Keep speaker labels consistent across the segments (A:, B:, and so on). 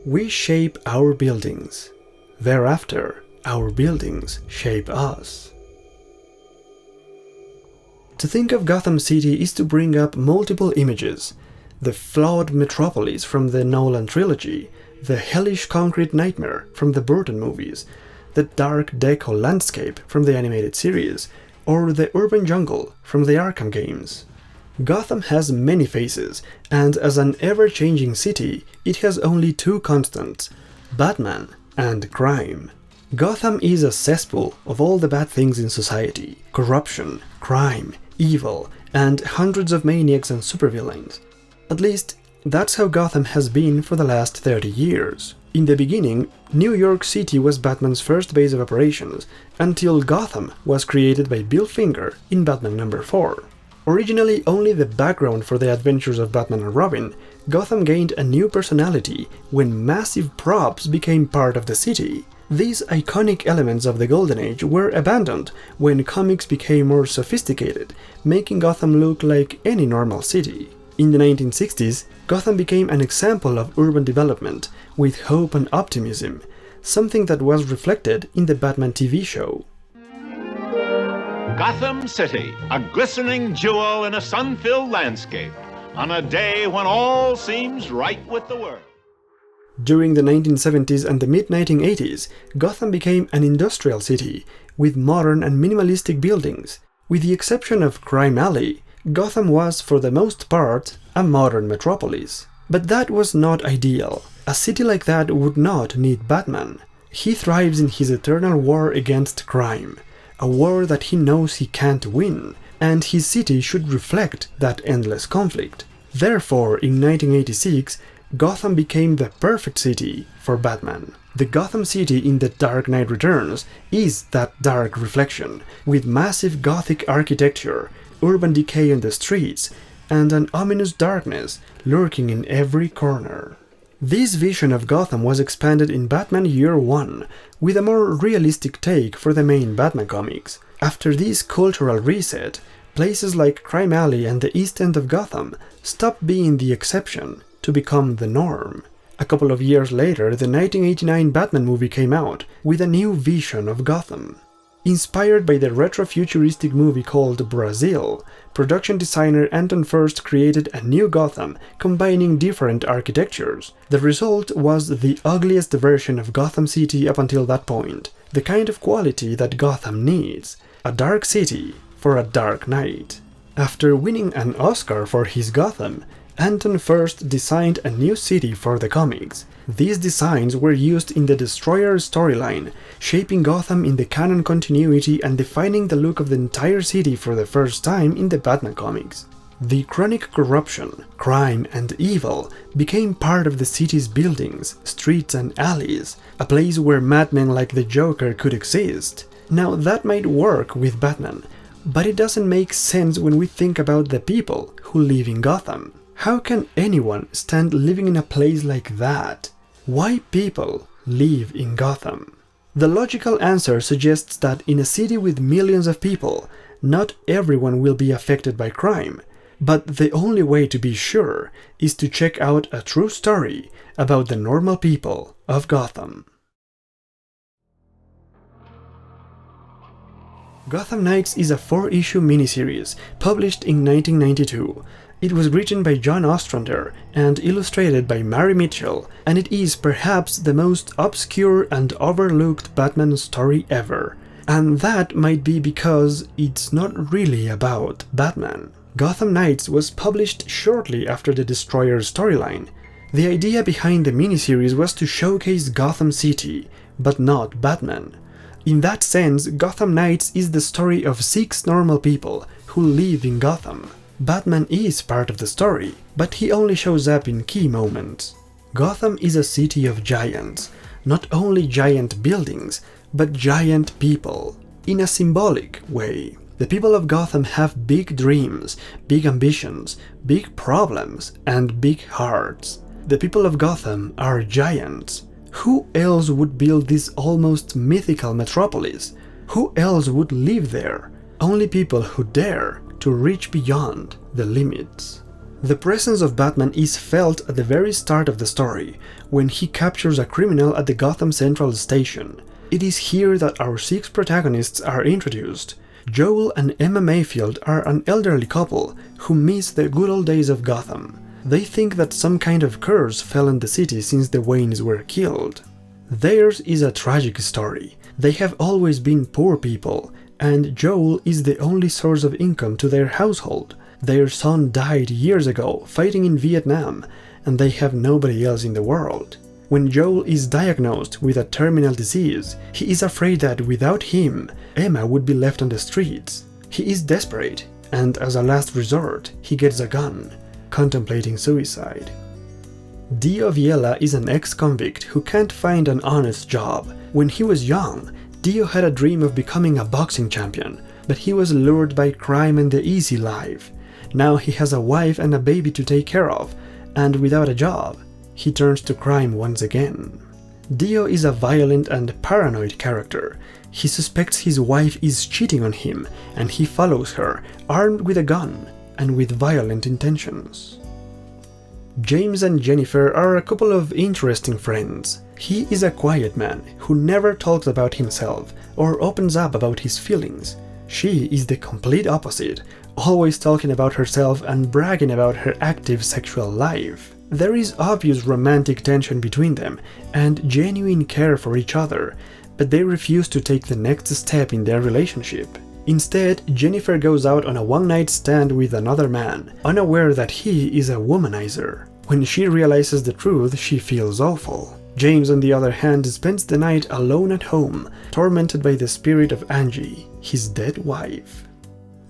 A: We shape our buildings. Thereafter, our buildings shape us. To think of Gotham City is to bring up multiple images: the flawed metropolis from the Nolan trilogy, the hellish concrete nightmare from the Burton movies, the dark deco landscape from the animated series, or the urban jungle from the Arkham games. Gotham has many faces, and as an ever-changing city, it has only two constants: Batman and crime. Gotham is a cesspool of all the bad things in society: corruption, crime, evil, and hundreds of maniacs and supervillains. At least, that's how Gotham has been for the last 30 years. In the beginning, New York City was Batman's first base of operations, until Gotham was created by Bill Finger in Batman No. 4. Originally only the background for the adventures of Batman and Robin, Gotham gained a new personality when massive props became part of the city. These iconic elements of the Golden Age were abandoned when comics became more sophisticated, making Gotham look like any normal city. In the 1960s, Gotham became an example of urban development, with hope and optimism, something that was reflected in the Batman TV show.
B: Gotham City, a glistening jewel in a sun-filled landscape, on a day when all seems right with the world.
A: During the 1970s and the mid-1980s, Gotham became an industrial city, with modern and minimalistic buildings. With the exception of Crime Alley, Gotham was, for the most part, a modern metropolis. But that was not ideal. A city like that would not need Batman. He thrives in his eternal war against crime, a war that he knows he can't win, and his city should reflect that endless conflict. Therefore, in 1986, Gotham became the perfect city for Batman. The Gotham City in The Dark Knight Returns is that dark reflection, with massive Gothic architecture, urban decay on the streets, and an ominous darkness lurking in every corner. This vision of Gotham was expanded in Batman Year One, with a more realistic take for the main Batman comics. After this cultural reset, places like Crime Alley and the East End of Gotham stopped being the exception to become the norm. A couple of years later, the 1989 Batman movie came out with a new vision of Gotham. Inspired by the retro-futuristic movie called Brazil, production designer Anton Furst created a new Gotham, combining different architectures. The result was the ugliest version of Gotham City up until that point, the kind of quality that Gotham needs: a dark city for a dark night. After winning an Oscar for his Gotham, Anton Furst designed a new city for the comics. These designs were used in the Destroyer storyline, shaping Gotham in the canon continuity and defining the look of the entire city for the first time in the Batman comics. The chronic corruption, crime, and evil became part of the city's buildings, streets, and alleys, a place where madmen like the Joker could exist. Now, that might work with Batman, but it doesn't make sense when we think about the people who live in Gotham. How can anyone stand living in a place like that? Why people live in Gotham? The logical answer suggests that in a city with millions of people, not everyone will be affected by crime, but the only way to be sure is to check out a true story about the normal people of Gotham. Gotham Nights is a 4-issue miniseries published in 1992. It was written by John Ostrander and illustrated by Mary Mitchell, and it is perhaps the most obscure and overlooked Batman story ever. And that might be because it's not really about Batman. Gotham Nights was published shortly after the Destroyer storyline. The idea behind the miniseries was to showcase Gotham City, but not Batman. In that sense, Gotham Nights is the story of 6 normal people who live in Gotham. Batman is part of the story, but he only shows up in key moments. Gotham is a city of giants, not only giant buildings, but giant people, in a symbolic way. The people of Gotham have big dreams, big ambitions, big problems, and big hearts. The people of Gotham are giants. Who else would build this almost mythical metropolis? Who else would live there? Only people who dare to reach beyond the limits. The presence of Batman is felt at the very start of the story, when he captures a criminal at the Gotham Central Station. It is here that our 6 protagonists are introduced. Joel and Emma Mayfield are an elderly couple who miss the good old days of Gotham. They think that some kind of curse fell on the city since the Waynes were killed. Theirs is a tragic story. They have always been poor people, and Joel is the only source of income to their household. Their son died years ago fighting in Vietnam, and they have nobody else in the world. When Joel is diagnosed with a terminal disease, he is afraid that without him, Emma would be left on the streets. He is desperate, and as a last resort, he gets a gun, contemplating suicide. Dio Viella is an ex-convict who can't find an honest job. When he was young, Dio had a dream of becoming a boxing champion, but he was lured by crime and the easy life. Now he has a wife and a baby to take care of, and without a job, he turns to crime once again. Dio is a violent and paranoid character. He suspects his wife is cheating on him, and he follows her, armed with a gun and with violent intentions. James and Jennifer are a couple of interesting friends. He is a quiet man who never talks about himself or opens up about his feelings. She is the complete opposite, always talking about herself and bragging about her active sexual life. There is obvious romantic tension between them and genuine care for each other, but they refuse to take the next step in their relationship. Instead, Jennifer goes out on a one-night stand with another man, unaware that he is a womanizer. When she realizes the truth, she feels awful. James, on the other hand, spends the night alone at home, tormented by the spirit of Angie, his dead wife.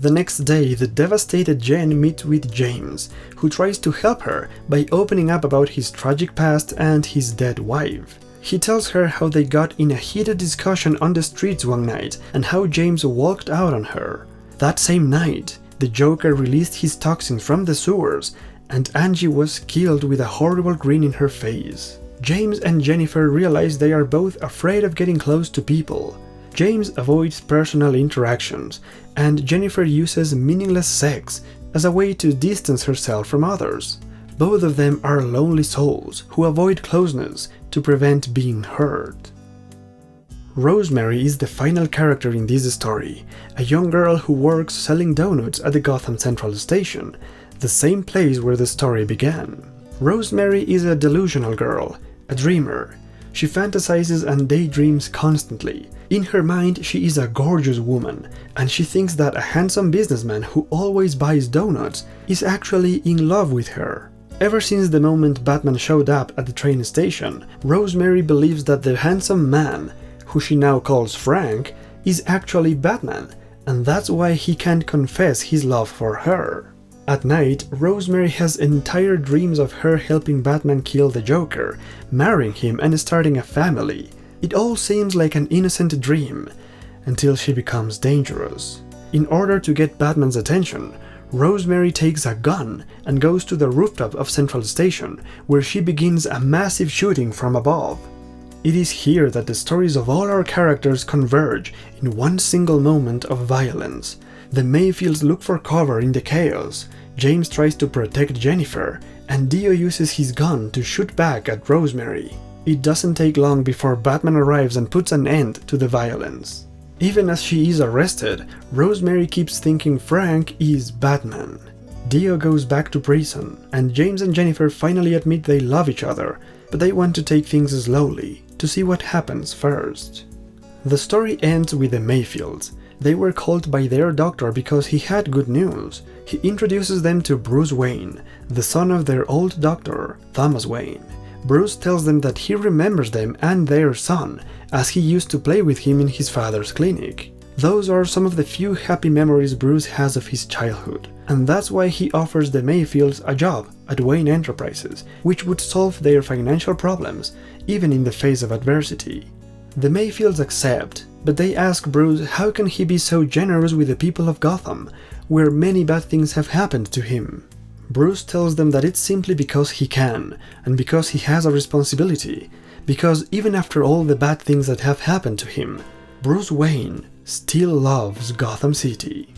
A: The next day, the devastated Jen meets with James, who tries to help her by opening up about his tragic past and his dead wife. He tells her how they got in a heated discussion on the streets one night and how James walked out on her. That same night, the Joker released his toxins from the sewers, and Angie was killed with a horrible grin in her face. James and Jennifer realize they are both afraid of getting close to people. James avoids personal interactions, and Jennifer uses meaningless sex as a way to distance herself from others. Both of them are lonely souls who avoid closeness to prevent being hurt. Rosemary is the final character in this story, a young girl who works selling donuts at the Gotham Central Station, the same place where the story began. Rosemary is a delusional girl, a dreamer. She fantasizes and daydreams constantly. In her mind, she is a gorgeous woman, and she thinks that a handsome businessman who always buys donuts is actually in love with her. Ever since the moment Batman showed up at the train station, Rosemary believes that the handsome man, who she now calls Frank, is actually Batman, and that's why he can't confess his love for her. At night, Rosemary has entire dreams of her helping Batman kill the Joker, marrying him and starting a family. It all seems like an innocent dream, until she becomes dangerous. In order to get Batman's attention, Rosemary takes a gun and goes to the rooftop of Central Station, where she begins a massive shooting from above. It is here that the stories of all our characters converge in one single moment of violence. The Mayfields look for cover in the chaos, James tries to protect Jennifer, and Dio uses his gun to shoot back at Rosemary. It doesn't take long before Batman arrives and puts an end to the violence. Even as she is arrested, Rosemary keeps thinking Frank is Batman. Dio goes back to prison, and James and Jennifer finally admit they love each other, but they want to take things slowly, to see what happens first. The story ends with the Mayfields. They were called by their doctor because he had good news. He introduces them to Bruce Wayne, the son of their old doctor, Thomas Wayne. Bruce tells them that he remembers them and their son, as he used to play with him in his father's clinic. Those are some of the few happy memories Bruce has of his childhood, and that's why he offers the Mayfields a job at Wayne Enterprises, which would solve their financial problems, even in the face of adversity. The Mayfields accept, but they ask Bruce how can he be so generous with the people of Gotham, where many bad things have happened to him. Bruce tells them that it's simply because he can, and because he has a responsibility, because even after all the bad things that have happened to him, Bruce Wayne still loves Gotham City.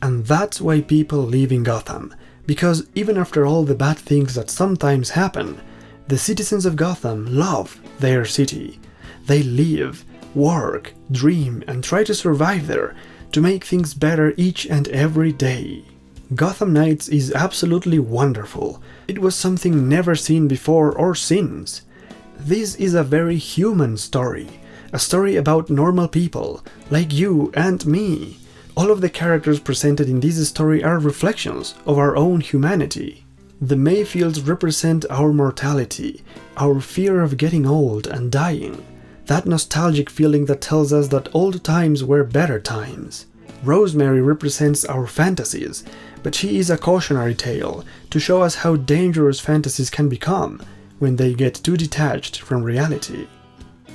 A: And that's why people live in Gotham, Because even after all the bad things that sometimes happen, the citizens of Gotham love their city. They live, work, dream, and try to survive there to make things better each and every day. Gotham Nights is absolutely wonderful. It was something never seen before or since. This is a very human story, a story about normal people, like you and me. All of the characters presented in this story are reflections of our own humanity. The Mayfields represent our mortality, our fear of getting old and dying, that nostalgic feeling that tells us that old times were better times. Rosemary represents our fantasies, but she is a cautionary tale to show us how dangerous fantasies can become when they get too detached from reality.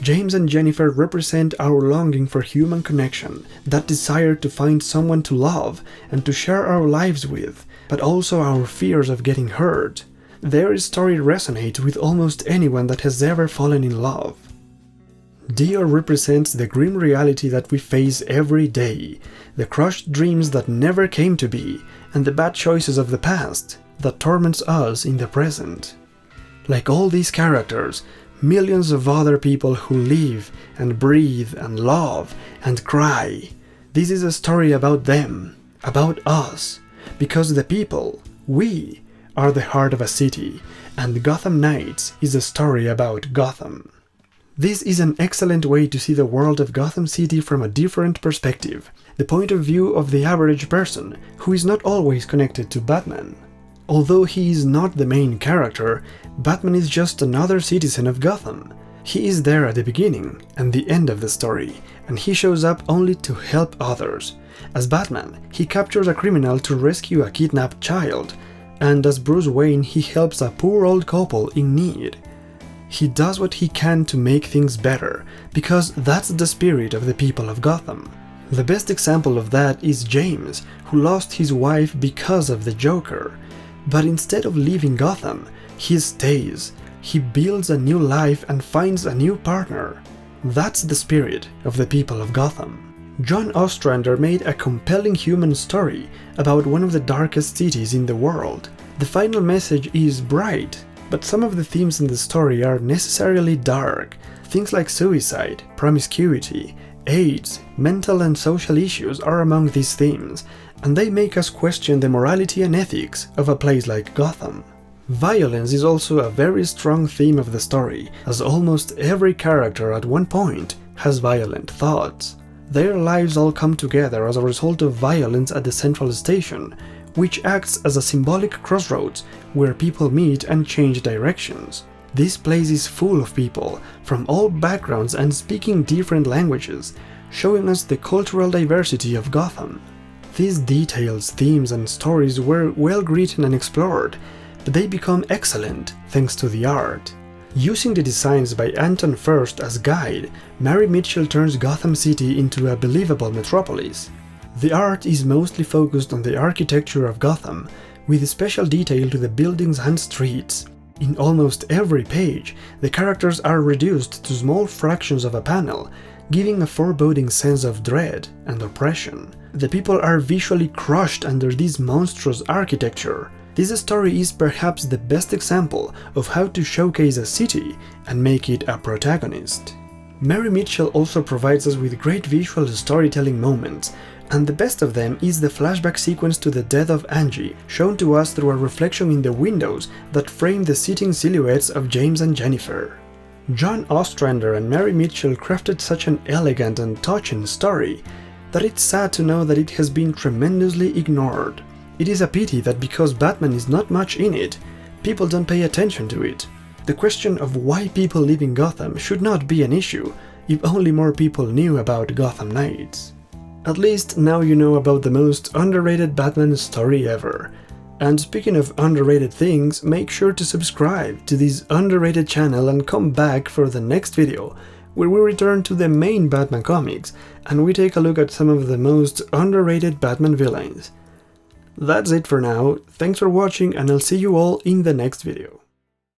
A: James and Jennifer represent our longing for human connection, that desire to find someone to love and to share our lives with, but also our fears of getting hurt. Their story resonates with almost anyone that has ever fallen in love. Dio represents the grim reality that we face every day, the crushed dreams that never came to be, and the bad choices of the past that torments us in the present. Like all these characters, millions of other people who live and breathe and love and cry. This is a story about them, about us, because the people, we, are the heart of a city, and Gotham Nights is a story about Gotham. This is an excellent way to see the world of Gotham City from a different perspective, the point of view of the average person, who is not always connected to Batman. Although he is not the main character, Batman is just another citizen of Gotham. He is there at the beginning and the end of the story, and he shows up only to help others. As Batman, he captures a criminal to rescue a kidnapped child, and as Bruce Wayne, he helps a poor old couple in need. He does what he can to make things better, because that's the spirit of the people of Gotham. The best example of that is James, who lost his wife because of the Joker. But instead of leaving Gotham, he stays, he builds a new life and finds a new partner. That's the spirit of the people of Gotham. John Ostrander made a compelling human story about one of the darkest cities in the world. The final message is bright, but some of the themes in the story are necessarily dark. Things like suicide, promiscuity, AIDS, mental and social issues are among these themes, and they make us question the morality and ethics of a place like Gotham. Violence is also a very strong theme of the story, as almost every character at one point has violent thoughts. Their lives all come together as a result of violence at the Central Station, which acts as a symbolic crossroads where people meet and change directions. This place is full of people from all backgrounds and speaking different languages, showing us the cultural diversity of Gotham. These details, themes and stories were well written and explored, but they become excellent thanks to the art. Using the designs by Anton Furst as guide, Mary Mitchell turns Gotham City into a believable metropolis. The art is mostly focused on the architecture of Gotham, with special detail to the buildings and streets. In almost every page, the characters are reduced to small fractions of a panel, giving a foreboding sense of dread and oppression. The people are visually crushed under this monstrous architecture. This story is perhaps the best example of how to showcase a city and make it a protagonist. Mary Mitchell also provides us with great visual storytelling moments, and the best of them is the flashback sequence to the death of Angie, shown to us through a reflection in the windows that frame the sitting silhouettes of James and Jennifer. John Ostrander and Mary Mitchell crafted such an elegant and touching story that it's sad to know that it has been tremendously ignored. It is a pity that because Batman is not much in it, people don't pay attention to it. The question of why people live in Gotham should not be an issue if only more people knew about Gotham Nights. At least now you know about the most underrated Batman story ever. And speaking of underrated things, make sure to subscribe to this underrated channel and come back for the next video, where we return to the main Batman comics and we take a look at some of the most underrated Batman villains. That's it for now, thanks for watching and I'll see you all in the next video.